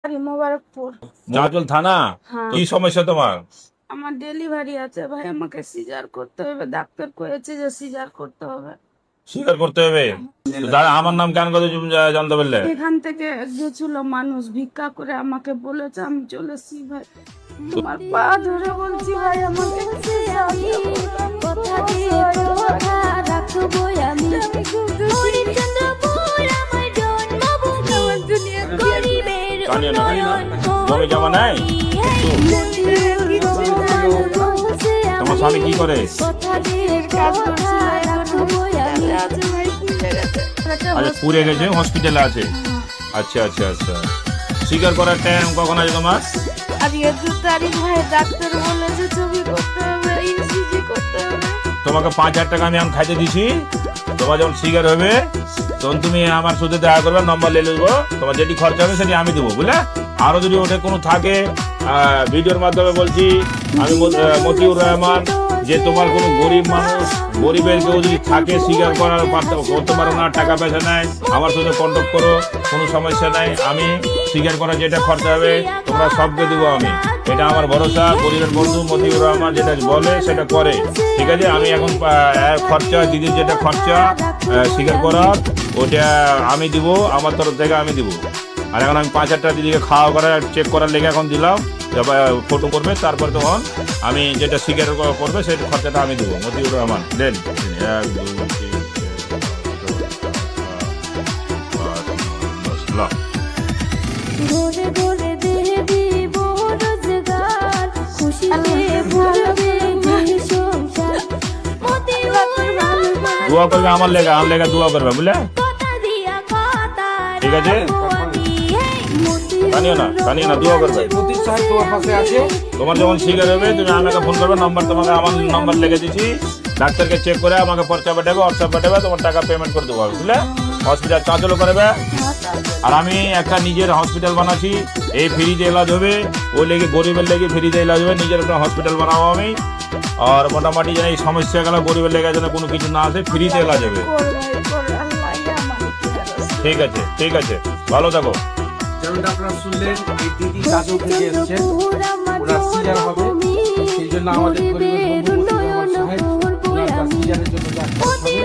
মোবারকপুর। চাঁচল থানা। হ্যাঁ। কি সমস্যা তোমার? আমার ডেলিভারি আছে ভাই, আমাকে সিজার করতে হবে। ডাক্তার কয়েছে যে সিজার করতে হবে। স্বীকার করতে হবে। তো দাদা আমার নাম কেন কথা জানতে পারলে? এখান থেকে গেছিল মানুষ ভিক্ষা করে, আমাকে বলেছে, আমি চলেছি ভাই। তোমার পা ধরে বলছি ভাই, আমাকে কথা দিয়ে কথা রাখবো আমি। হরিচন্দ্রপুর আমার জন্মভূমি, গরিবের কানিও না, উন্নয়ন জমি জমা নাই? তোমার স্বামী কি করে? কথা দিয়ে কথা রাখবো আমি। আচ্ছা, পুড়ে গেছে, হসপিটালে আছে। আচ্ছা আচ্ছা আচ্ছা। স্বীকার করার টাইম কখন আছে তোমার? আজকে 2 তারিখ ভাই, ডাক্তার বলেছে ছবি করতে হবে, ইসিজি করতে হবে। তোমাকে 5,000 টাকা আমি এখন খাইতে দিছি। তোমার যখন স্বীকার হবে তখন তুমি আমার সাথে দেখা করবে, নম্বর নিয়ে নেবো। তোমার যেটি খরচা হবে সেটি আমি দেবো, বুঝলে? আরো যদি ওটা কোনো থাকে, ভিডিওর মাধ্যমে বলছি, আমি মতিউর রহমান, যে তোমার কোনো গরিব মানুষ, গরিবের কেউ যদি থাকে, স্বীকার করতে পারো না, টাকা পয়সা নাই, আমার সাথে কন্ট্যাক্ট করো, কোনো সমস্যা নাই। আমি স্বীকার করার যেটা খরচা হবে তোমরা সবকে দেবো আমি। এটা আমার ভরসা। গরিবের বন্ধু মতিউর রহমান যেটা বলে সেটা করে, ঠিক আছে? আমি এখন খরচা, দিদির যেটা খরচা স্বীকার করার, ওটা আমি দিব, আমার তরফ থেকে আমি দিব। আর এখন আমি 5,000 টাকা দিদিকে খাওয়া করার, চেক করার লেগে এখন দিলাম। ফটো করবে, তারপরে তখন আমি যেটা স্বীকার করবে সেই খরচাটা আমি দেবো। মতিউর রহমান দেন। 1 2 3 4 5 ঘুরে ঘুরে দেবী রোজগার, খুশিতে ভরবে যে সংসার। মতিউর রহমান দোয়া করবে আমার লেগা, আমার লেগা দোয়া করবে, বুঝলে? কথা দিয়া কথা ঠিক আছে? রাখবো আমি। কানিও না, দোয়া করবে। মতিউর সাহেব তোমার পাশে আছে। তোমার যখন স্বীকার হবে তুমি আমাকে ফোন করবে, নম্বর তোমাকে আমার নম্বর লিখে দিচ্ছি। ডাক্তারকে চেক করে আমাকে পর্চা পাঠাবে, হোয়াটসঅ্যাপ পাঠাবে, তোমার টাকা পেমেন্ট করে দেবো, বুঝলে? হসপিটাল চাঁচলও করবে। আর আমি একটা নিজের হসপিটাল বানাচ্ছি, এই ফ্রিতে এলাজ হবে। ওই লেগে গরিবের লেগে ফ্রিতে এলাজ হবে। নিজের একটা হসপিটাল বানাবো আমি। আর মোটামুটি যেন এই সমস্যা গেল গরিবের লেগে যেন কোনো কিছু না আসে, ফ্রিতে এলাজ হবে। ঠিক আছে, ঠিক আছে, ভালো থাকো। যেমনটা আপনারা শুনলেন, এই দিদি চাঁচল থেকে এসেছেন, ওনার সিজার হবে। সেই জন্য আমাদের গরিবের বন্ধু মতিউর রহমান সাহেব ওনার সিজারের জন্য যা খরচ হবে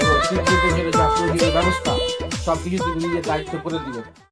এবং ট্রিটমেন্টের জন্য যা প্রয়োজনীয় ব্যবস্থা সবকিছু তিনি নিজের দায়িত্ব করে দিবেন।